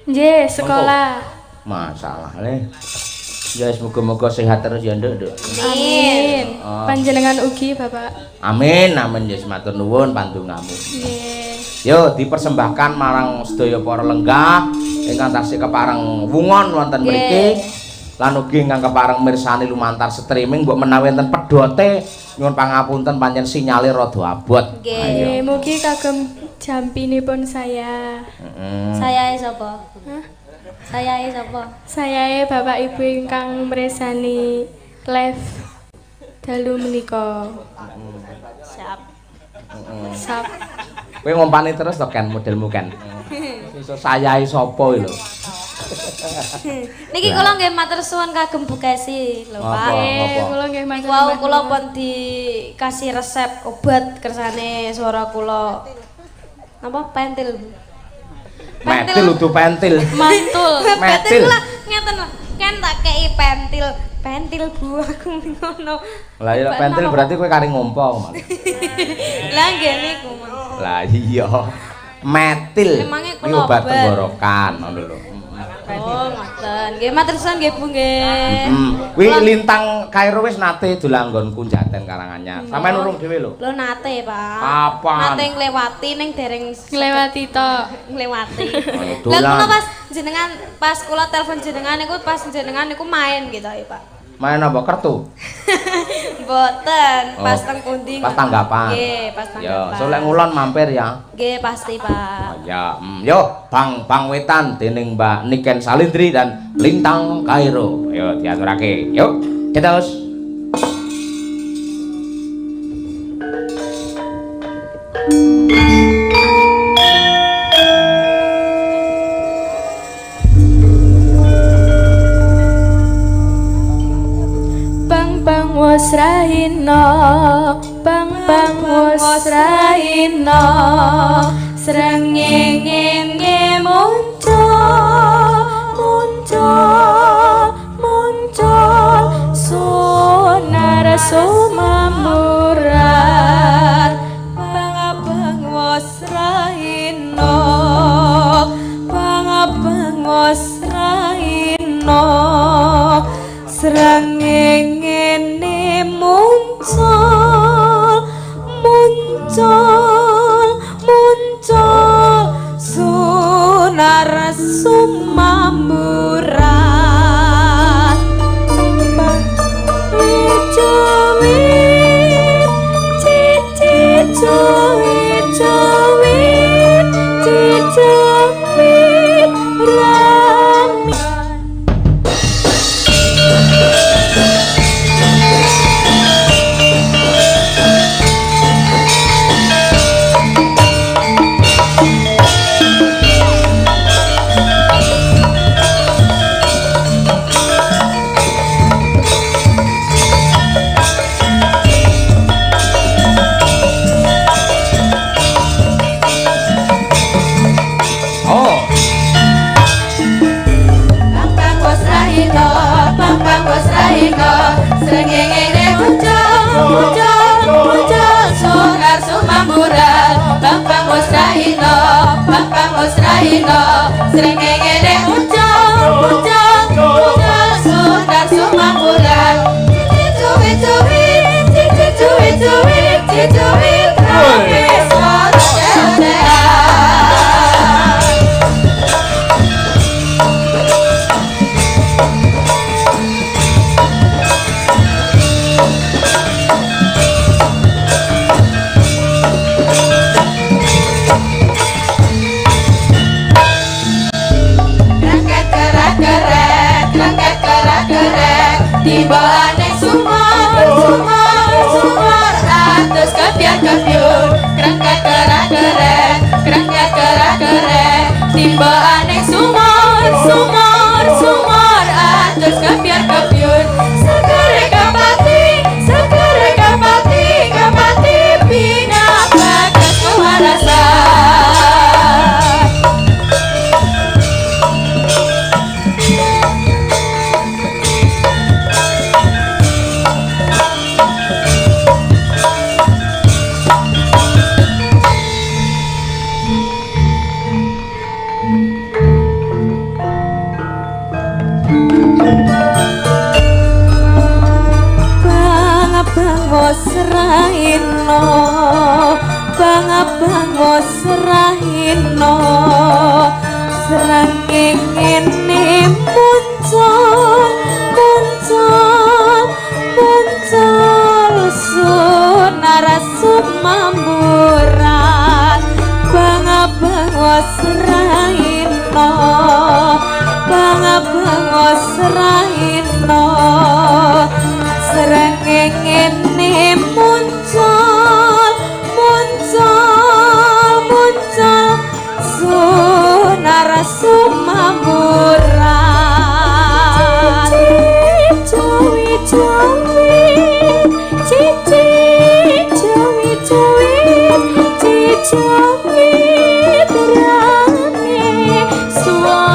Nggih, sekolah. Masalah le. Ya semoga-moga sehat terus ya Nduk. Amin. Panjenengan ugi, Bapak. Amin, amin ya matur nuwun pandongamu. Nggih. Yo dipersembahkan marang sedaya para lenggah ingkang taksih kepareng wungon wonten mriki. Lan ugi ingkang kepareng mirsani lumantar streaming mbok menawi enten pedote nyuwun pangapunten pancen sinyale rada abot. Nggih, mugi kagem jampinipun saya. Sayae sapa? Hah? Sayae sapa? Sayae Bapak Ibu ingkang mresani live dalu menika. Siap. Sap. Kowe ngompani terus to kan modelmu kan. Iso sayahe sapa lho. Niki kula nggih matur suwun kagem Bu Kesi lho Pak. Kula nggih matur Wau kula pun dikasih resep obat kersane swara kula. Napa pentil? Pentil udu pentil. mantul. Pentil lah ngeten lah. Kan tak kei pentil. Pentil Bu aku ngono. Lah ya pentil berarti kowe kari ngompo malah. Lah nggih niku. Lah iya. Metil. Emangnya Iki kula obat obat. tenggorokan ngono lho. Oh, ngoten. Nggih matur suwun nggih Bu nggih. Kuwi lintang Kairo wis nate dolan nggonku Jaten Karanganyar. Sampeyan urung dhewe lho. Lho nate, Pak. Kapan? Nate nglewati ning dereng Nglewati tok. nglewati. Dolan. Lah kula pas jenengan pas kula telepon jenengan niku pas jenengan niku main gitu ya, Pak. Main apa kertu? Mboten, pas Oh, teng pundi. pas tanggapan. Nggih, pas Ya, tanggapan. solek ngulon mampir ya. Nggih, pasti, Pak. Ya, yo Bang Wetan dening Mbak Niken Salindri dan Lintang Kairo. Yo diaturake. Yuk, kita us. Bang wis rahina, bang wis rahina, srengenge muncul sonar sumamuran, bang wis rahina, bang wis rahina, srengenge muncul sunar sumamburan cuwit cuwit rami. Srengenge muncul sonar sumamburan, bang wis rahina, srengenge muncul sonar sumamburan, cuwit rame suara tiba aneh sumar atus kepiar-kepiur kerangkat kerak-keret tiba aneh sumar atus kepiar-kepiur segere kapati bina bagas kewarasan. Seraino bang-bango Seraino seranging ngene muncul sunara sumamburan bang-bango Seraino bang-bango Seraino seranging ngene muncul sunara sumamburan jawi terane suara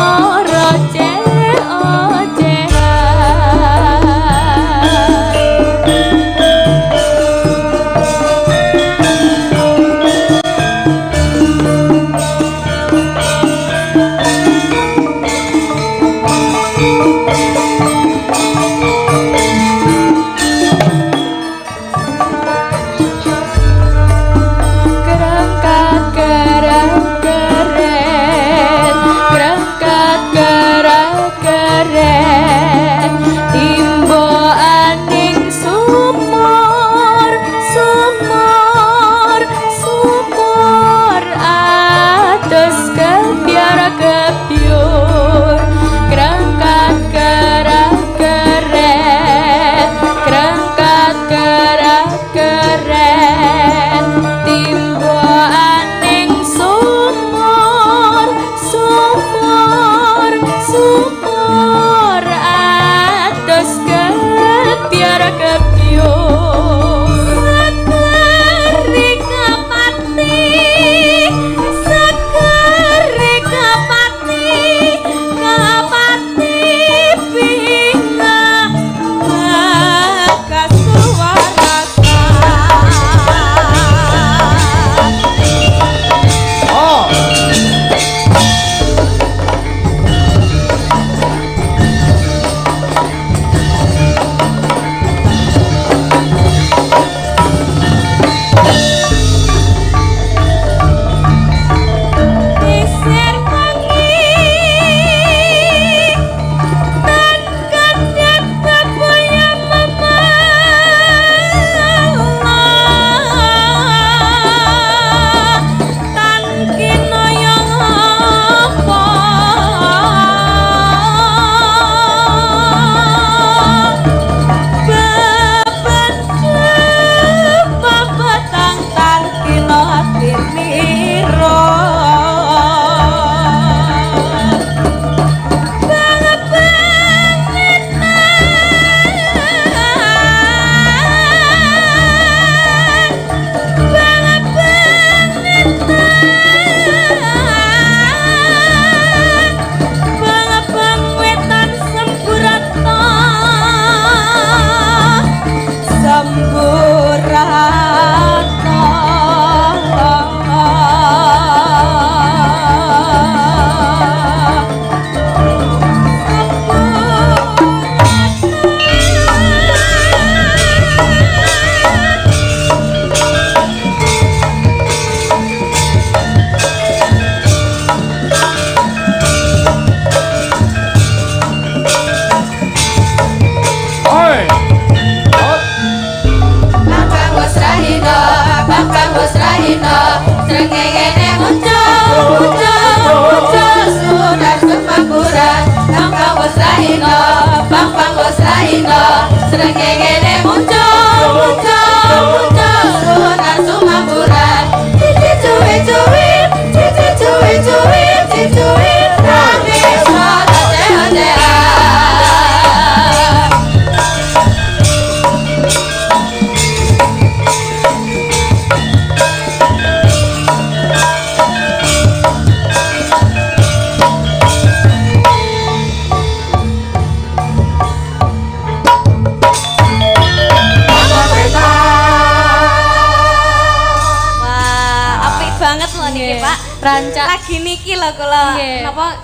Rancak lagi niki lho kula napa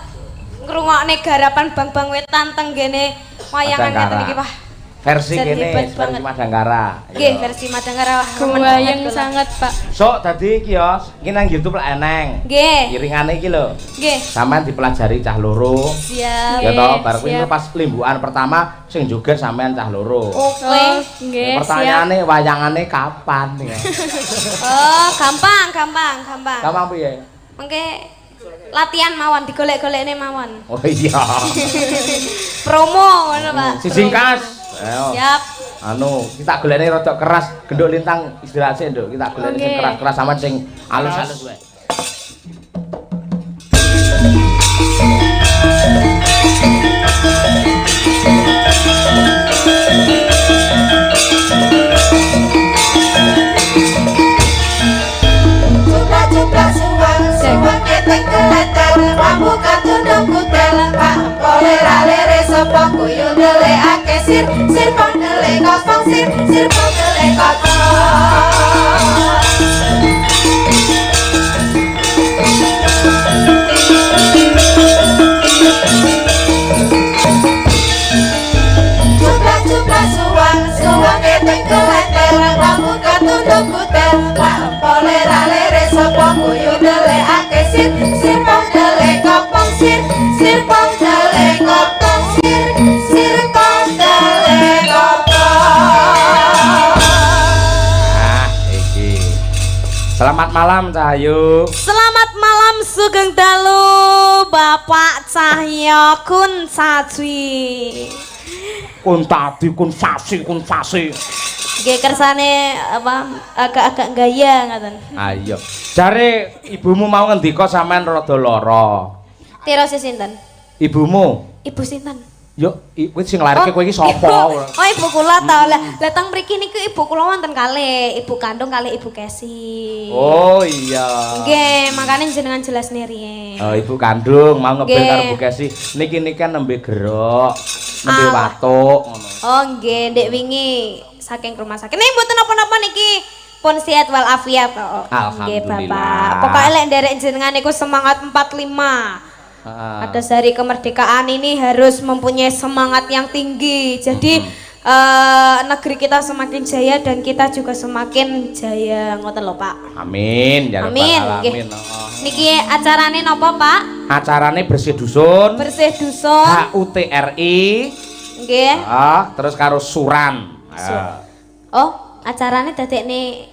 ngrungokne garapan Bang Bang Wetan teng gene wayangan ngeten iki Pak. versi Jan kene hebat versi banget. Madangkara. Nggih, Iya. versi Madangkara. Kebayang sangat, Pak. Sok dadi iki ya, iki nang YouTube lek eneng. Nggih. Iringane iki lho. Nggih. Sampeyan dipelajari cah loro. Siap. Ya toh, bar kuwi siap. pas limbukan pertama sing joget sampeyan cah loro. Oke. Oh, nggih, siap. Pertanyaane wayangane kapan ya? Oh, gampang. Gampang piye? Mengke latihan mawon digolek-golekne mawon. Oh iya. Promo ngono, Pak. Sisingkas. Ayo. Siap. Anu, kita golekne rada keras, genduk lintang istirahat sih, Nduk. Kita golekne sing Oke. keras-keras sampean sing alus-alus wae. Cupra suwang suwang keteng keleter Rambu katundung kutel Pak kolera lere sopo kuyu dele ake sir Sir pong dele kopong sir pong dele kopong Cupra suwang suwang keteng keleter Rambu katundung kutel Pak kolera lere sopo kuyu dele ake sir pong dele kopong sir pong dele kopong sir pong dele kopong. Nah, iki. Selamat malam Cahayu. Selamat malam sugeng dalu Bapak Cahya Kun Sajwi. Kun tadi kun sasi. Nggih kersane apa agak-agak gaya ngoten. Ayo. Jare ibumu mau ngendika sampean rada lara. Tiro sinten? Ibumu. Ibu sinten? Yo, kowe sing nglareke kowe iki sapa? Oh, ibu kula ta. Lah teng mriki niku ibu kula wonten kalih, ibu kandung kalih ibu Kesi. Oh iya. Nggih, makane jenengan jelas riyen. Oh, ibu kandung mau ngebel Nggih. karo Bu Kesi. Niki kan nembe gerok, nembe Ah. watuk ngono. Oh nggih, ndek wingi saking rumah sakit. Nih mboten napa-napa niki. Pun sehat walafiat kok. Nggih, Alhamdulillah. Bapak. Pokoke lek nderek jenengan niku semangat 45. Heeh. Atas hari kemerdekaan ini harus mempunyai semangat yang tinggi. Jadi negeri kita semakin jaya dan kita juga semakin jaya. Ngoten lho, Pak. Amin ya rabbal Amin. alamin. Nggih. Niki acarane napa, Pak? Acarane bersih dusun. Bersih dusun. HUTRI. Nggih. Terus karo suran. Oh, acarane dadekne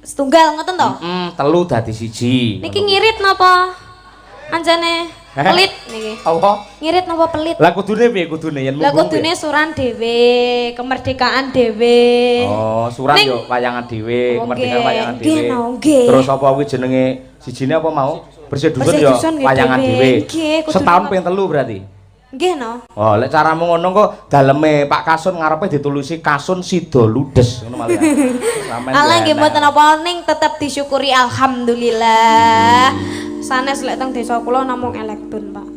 setunggal ngoten to? Telu dadi siji. Niki ngirit napa? Anjane pelit niki. Apa? Ngirit napa pelit? Lah kudune piye kudune yen Lah munggung kudune piye? suran dhewe, kemerdekaan dhewe. Oh, suran Ning- yo wayangan dhewe, Oh, kemerdekaan nggih. wayangan Nggih, dhewe. no, nggih. Terus apa kuwi jenenge sijine apa mau? Bersih dusun Bersih yo dusun nggih wayangan dhewe. dhewe. Nggih, kudu Setahun napa? ping telu berarti. Nggih no. Oh, lek caramu ngono kok daleme Pak Kasun ngarepe ditulisi Kasun Sida Ludes ngono malah. Sampeyan Allah nggih enak. mboten apa ning tetep disyukuri alhamdulillah. Sanes lek teng desa kula namung elektun, Pak.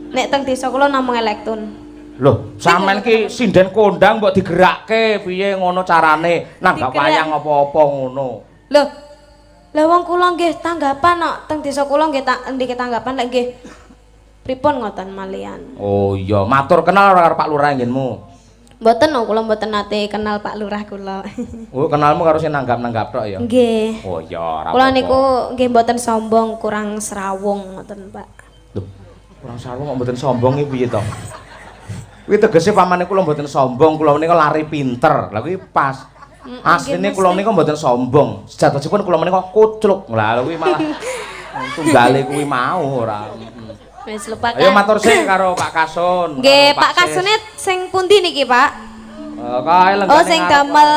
Nek teng desa kula namung elektun. Loh, sampean ki sinden kondang mbok digerakke piye ngono carane? Nanggap Digerak. wayang apa-apa ngono. Loh. Lah wong kula nggih tanggapan kok teng desa kula nggih ndike tanggapan lek nggih pripun ngoten malian. Oh iya, matur kenal karo Pak Lurah nggenmu. Mboten no, kula mboten nate kenal Pak Lurah kula. Oh, kenalmu karo sing nanggap-nanggap tok ya. Nggih. Oh iya, ora Kula apa-apa. niku nggih mboten sombong, kurang serawung ngoten, Pak. Loh, kurang sarung kok mboten sombong iki piye to? Kuwi tegese pamane kula mboten sombong, kula menika lari pinter. Lah kuwi pas. Asline kula menika mboten sombong. Sejatosipun kula menika kucluk. Lah kuwi malah tunggale kuwi mau ora. Wis lupakan. Ayo matur sih karo Pak Kasun. Nggih, karo Pak Sis. Kasune sing pundi niki, Pak? Kae lenggane. Oh, sing damel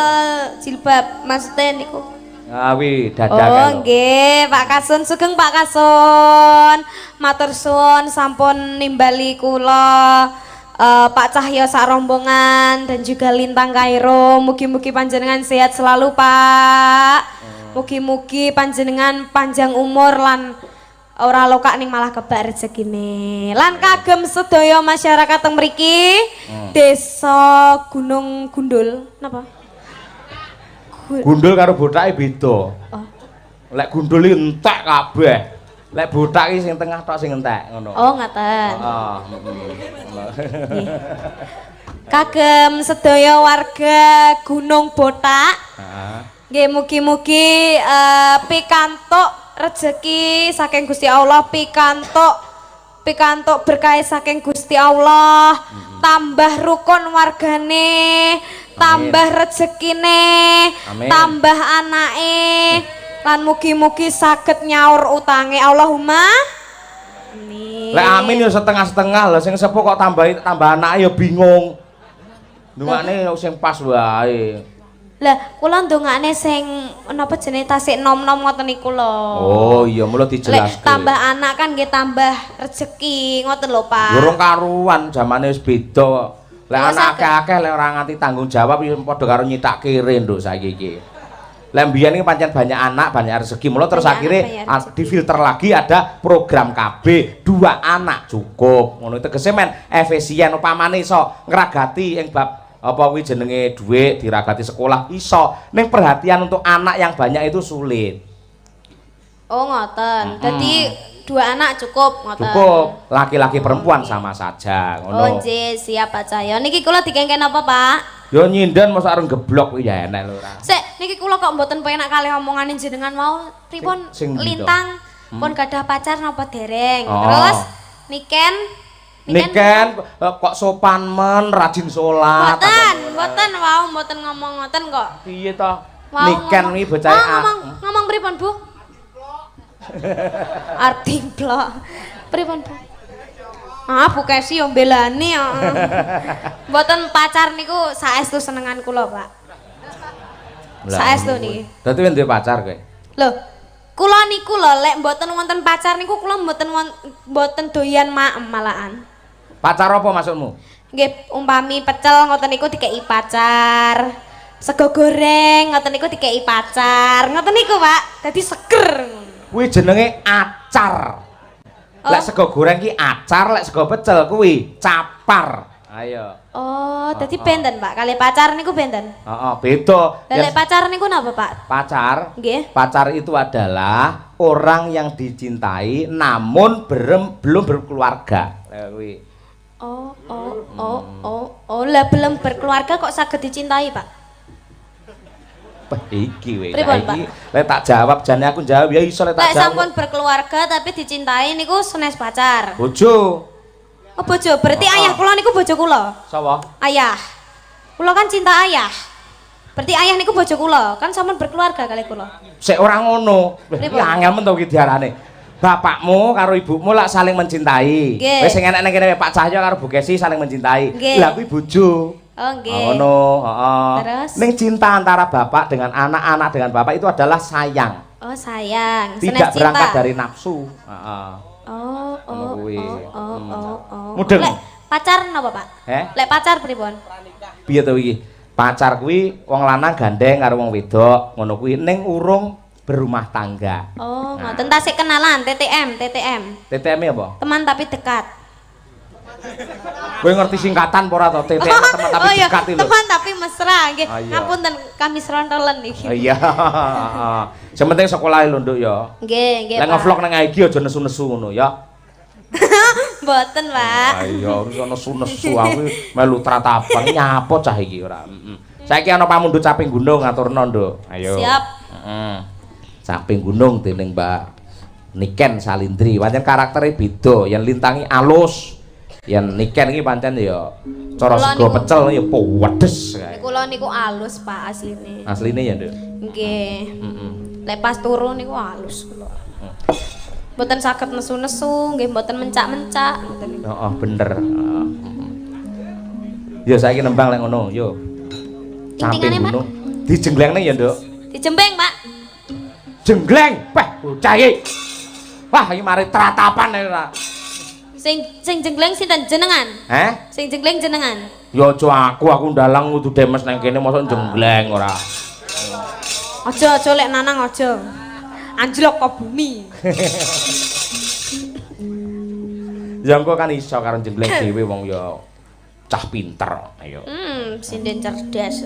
jilbab maksudnya niku. Ah, wi dadak. Oh, nggih, Pak Kasun sugeng Pak Kasun. Matur suwun sampun nimbali kula Pak Cahya sak rombongan dan juga Lintang Kairo. Mugi-mugi panjenengan sehat selalu, Pak. Mugi-mugi panjenengan panjang umur lan ora lokak ning malah kebak rezekine. Lan kagem sedaya masyarakat teng mriki Desa Gunung Gundul. Napa? Gundul karo botake beda. Oh. Lek gundul iki entek kabeh. Lek botak iki sing tengah tok sing entek ngono. Oh, ngaten. Heeh. kagem sedaya warga Gunung Botak. Nggih mugi-mugi pikantuk rezeki saking Gusti Allah, pikantuk berkah saking Gusti Allah, tambah rukun wargane, tambah rezekine, tambah anake, lan mugi-mugi saged nyaur utange. Allahumma amin. Lek amin yo setengah-setengah lho, sing sepuh kok tambah anake yo bingung. Ndungane sing pas wae. Lah, kula ndongakne sing napa jenenge tasik nom-nom ngoten niku lho. Oh iya, mulo dijelaske. Lek tambah anak kan nggih tambah rezeki ngoten lho, Pak. Durung karuan, zamane wis beda. Lek anak akeh-akeh lek ora nganti tanggung jawab ya padha karo nyitak kire nduk saiki iki. Lek mbiyen iki pancen banyak anak, banyak rezeki. Mulo terus akhirnya difilter lagi ada program KB 2 anak cukup. Ngono tegese men efisien upamane iso ngragati ing bab apa kuwi jenenge dhuwit diragati sekolah iso ning perhatian untuk anak yang banyak itu sulit. Oh ngoten. Dadi 2 anak cukup ngoten. Cukup, laki-laki perempuan sama saja ngono. Oh nggih, siap Pak Cahyo. Niki kula dikengken apa, Pak? Yo nyinden masa areng geblok kuwi ya enek lho ora. Sik, niki kula kok mboten penak kalih omongane jenengan mau. Pripun Lintang pun gadah pacar napa dereng? Terus Niken kok sopan men, rajin salat. Mboten ngomong ngoten kok. Piye to? Niken iki bocah ngomong pripun, Bu? Arting blok. Pripun, Bu? Bu Kesi yo mbelani yo. Mboten pacar niku saestu senengan kula, Pak. Saestu niki. Dadi duwe pacar kowe? Lho, kula niku lho lek mboten wonten pacar niku kula mboten doyan maem malahan. Pacar apa maksudmu? Nggih, umpami pecel ngoten niku dikeki pacar. Sego goreng ngoten niku dikeki pacar. Ngoten niku, Pak. Dadi seger. Kuwi jenenge acar. Lek sego goreng ki acar, lek sego pecel kuwi capar. Ayo. Oh, dadi benten, Pak. Kali pacar niku benten. Heeh, beda. Lek pacar niku napa, Pak? Pacar. Nggih. Pacar itu adalah orang yang dicintai namun belum berkeluarga. Lek kuwi. Lah belum berkeluarga kok saged dicintai, Pak? Iki weh. Iki lek tak jawab jane aku jawab ya iso lek tak jawab. Lek sampun berkeluarga tapi dicintai niku senes pacar. Bojo. Oh, bojo. Berarti ayah kula niku bojo kula. Sapa? Ayah. Kula kan cinta ayah. Berarti ayah niku bojo kula, kan sampun berkeluarga kali kula. Sik ora ngono. Iki angel men to iki diarane. Bapakmu karo ibumu lak saling mencintai. Wis sing enek nang kene Pak Cahyo karo Bu Kesi saling mencintai. Lah kuwi bojo. Oh nggih. Ngono, heeh. Terus? Ning cinta antara bapak dengan anak, anak dengan bapak itu adalah sayang. Oh, sayang. Tidak berangkat dari nafsu. Heeh. Oh. Mudeng. Lek pacar napa, Pak? Lek pacar pripun? Piye to iki? Pacar kuwi wong lanang gandeng karo wong wedok, ngono kuwi ning urung berumah tangga. Oh, ngoten tasik kenalan TTM. TTM apa? Teman tapi dekat. Kowe ngerti singkatan apa ora to? TTM teman tapi dekat iki lho. Teman tapi mesra nggih. Ngapunten kami serontolen iki. Iya. Sementing sekolahe lho Nduk ya. Nggih, Lah ngevlog nang IG aja nesu-nesu ngono ya. Mboten, Pak. Ayo harus nesu-nesu aku melu tratapan nyapa cah iki ora. Saiki ana pamundhut caping gunung ngaturno Nduk. Ayo. Siap. Caping gunung dening Mbak Niken Salindri. Pancen karaktere beda, yen lintangi alus. Yen Niken iki pancen ya cara sego pecel ya pedes kae. Kula niku alus, Pak, asline. Asline ya, Nduk. Nggih. Lek pas turu niku alus kula. Mboten saged nesu-nesu, nggih mboten mencak-mencak ngoten niku. Heeh, bener. Ya saiki nembang lek ngono, yo. Caping gunung. Dijenglengne ya, Nduk. Dijembeng, Pak. Jenggleng, bocah iki. Wah, iki mari tratapan ora. Sing jenggleng sinten jenengan? Sing jenggleng jenengan. Ya aja aku ndalang kudu demes nang kene mosok jenggleng ora. Aja lek nanang aja. Anjlok ke bumi. Ya engko kan iso karo jenggleng dhewe wong ya cah pinter. Ayo. Sinden cerdas.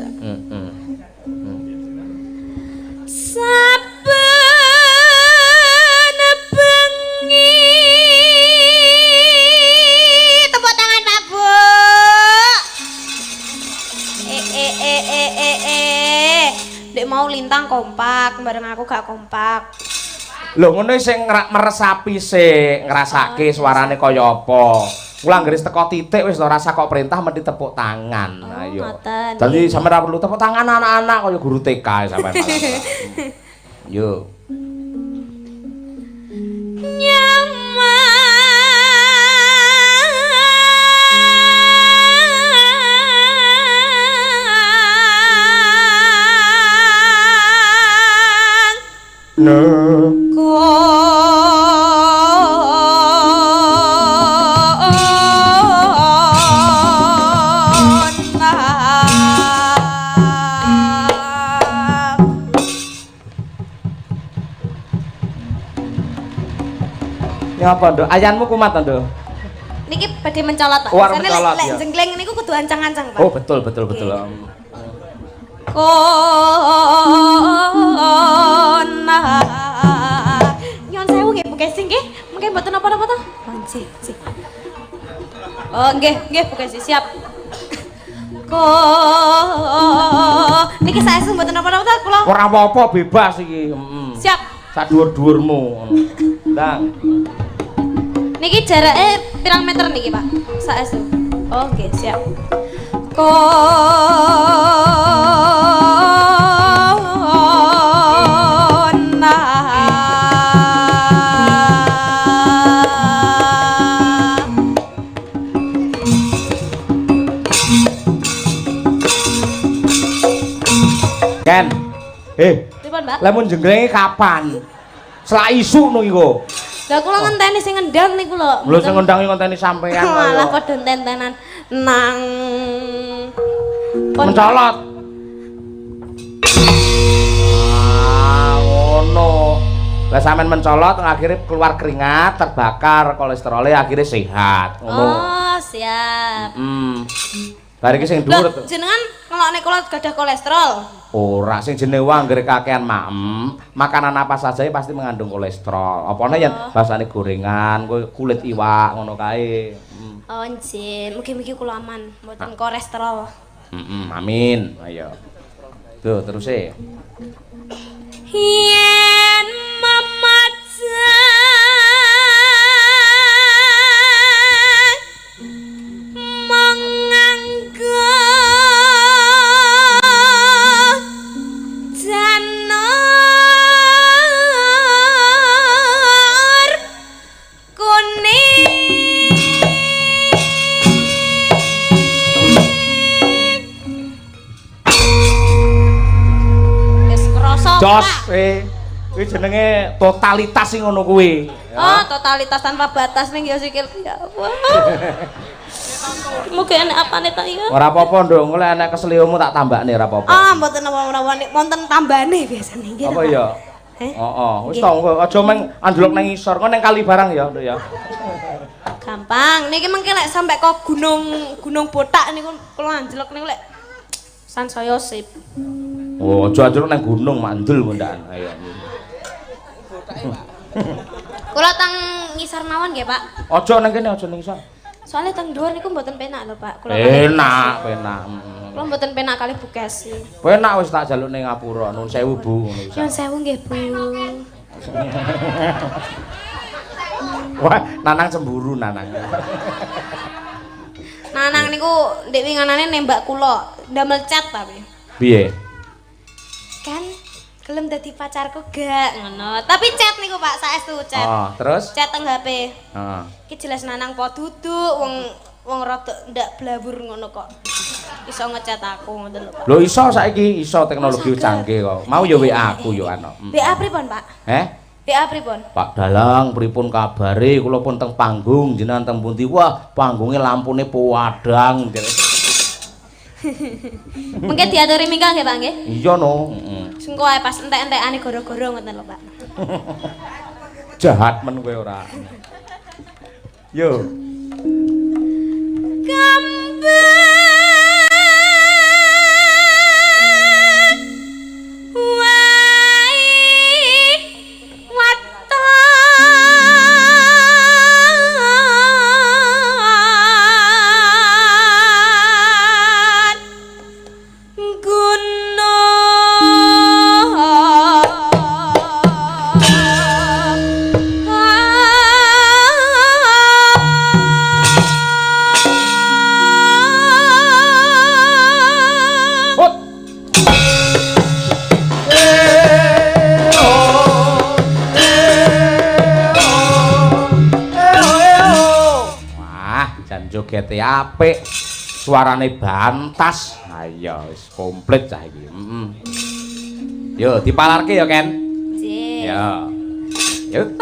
Saben bengi tepuk tangan Pak Bu. Lintang kompak, bareng aku gak kompak. Lho ngono sing meresapi sik, ngrasake suarane kaya apa. Kula anggere teko titik wis ora rasa kok perintah mesti tepuk tangan. Ayo. Dadi sampeyan ora perlu tepuk tangan anak-anak kaya guru TK sampeyan. Yo. Apa Nduk? Ayanmu kumat ta Nduk? Niki badhe mencolot Pak. Biasane lek jenggleng niku kudu ancang-ancang Pak. Oh betul. Kona nyon sewu nggih Bu Kesi nggih. Mengke mboten napa-napa to? Sik. Oh nggih Bu Kesi siap. Niki saestu mboten napa-napa to kula. Ora apa-apa bebas iki. Siap. Sak dhuwur-dhuwurmu ngono. Ndang. Niki jarake pirang meter niki Pak? Saestu. Oke, siap. Ken. Pripun, Mbak? Lamun jenglenge kapan? Selak isu no iku. Lah kula ngenteni sing ngendang niku lho. Lho sing ngendang ngenteni sampean kok. Malah padha ententenan nang mencolot. Ngono. Lah sampean mencolot akhirnya keluar keringat, terbakar, kolesterolnya akhirnya sehat. Ngono. Oh, siap. Bari iki sing dhuwur. Jenengan ngelokne kula gadah kolesterol. Ora, sing jenenge wong anggere kakean maem, makanan apa saja pasti mengandung kolesterol. Apane yen basane gorengan, kulit iwak ngono kae. Oh, njen. Mugi-mugi kula aman, mboten kolesterol. Amin. Ayo. Tuh, terus e. Yen mamaja Jos, kuwi jenenge totalitas sing ngono kuwi. Oh, totalitas tanpa batas ning ya sikil. Ya Allah. Mugi enek apane ta ya? Ora apa-apa, Ndung. Lek enek keseliomu tak tambakne ora apa-apa. Ah, mboten napa-napa nek wonten tambane biasane nggih. Apa ya? Heeh. Wis to, aja meng anjlok nang isor. Kok nang kali barang ya, Nduk ya. Gampang. Niki mengke lek sampe kok gunung botak niku kula anjlok niku lek sansaya sip. Oh, aja anjlok nang gunung mandul kondakan. Ayo. Kula tang ngisor mawon nggih, Pak. Aja nang kene, aja nang isor. Soalnya tang dhuwur niku mboten penak lho, Pak. Penak. Kula mboten penak kali Bu Kesi. Penak wis tak jaluk ning ngapura. Nuwun sewu, Bu, ngono wis. Nyuwun sewu nggih, Bu. Wah, Nanang cemburu Nanang. Nanang niku ndek winganane nembak kula, ndamel chat tapi. Piye? Kan gelem dadi pacarku gak ngono. Tapi chat niku Pak, saestu chat. Oh, terus? Chat teng HP. Heeh. Iki jelas Nanang po duduk wong rada ndak blabur ngono kok. Iso ngechat aku ngoten lho, Pak. Lho iso saiki, iso teknologi canggih kok. Mau ya WA aku yo ana. WA pripun, Pak? WA pripun? Pak Dalang, pripun kabare? Kula pun teng panggung, jenengan teng pundi? Wah, panggunge lampune padhang. Mengke diaturi mingkal nggih, Pak nggih? Iya no. Sengko ae pas entek-entekane goro-goro ngoten lho, Pak. Jahat men kowe ora. Yo. dan jogete apik, suarane bantas. Ayo wis komplit cah iki. Yo dipalarke ya Ken. Nggih. Ya. Yuk.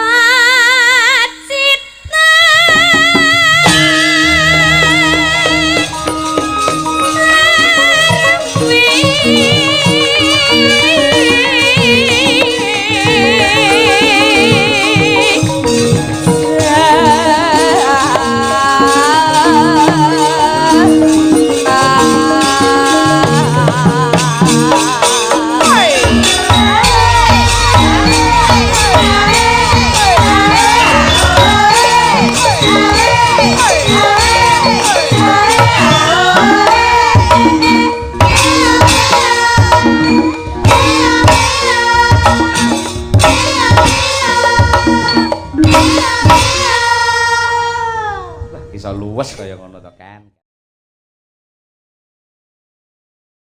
Luwes kaya ngono to kan.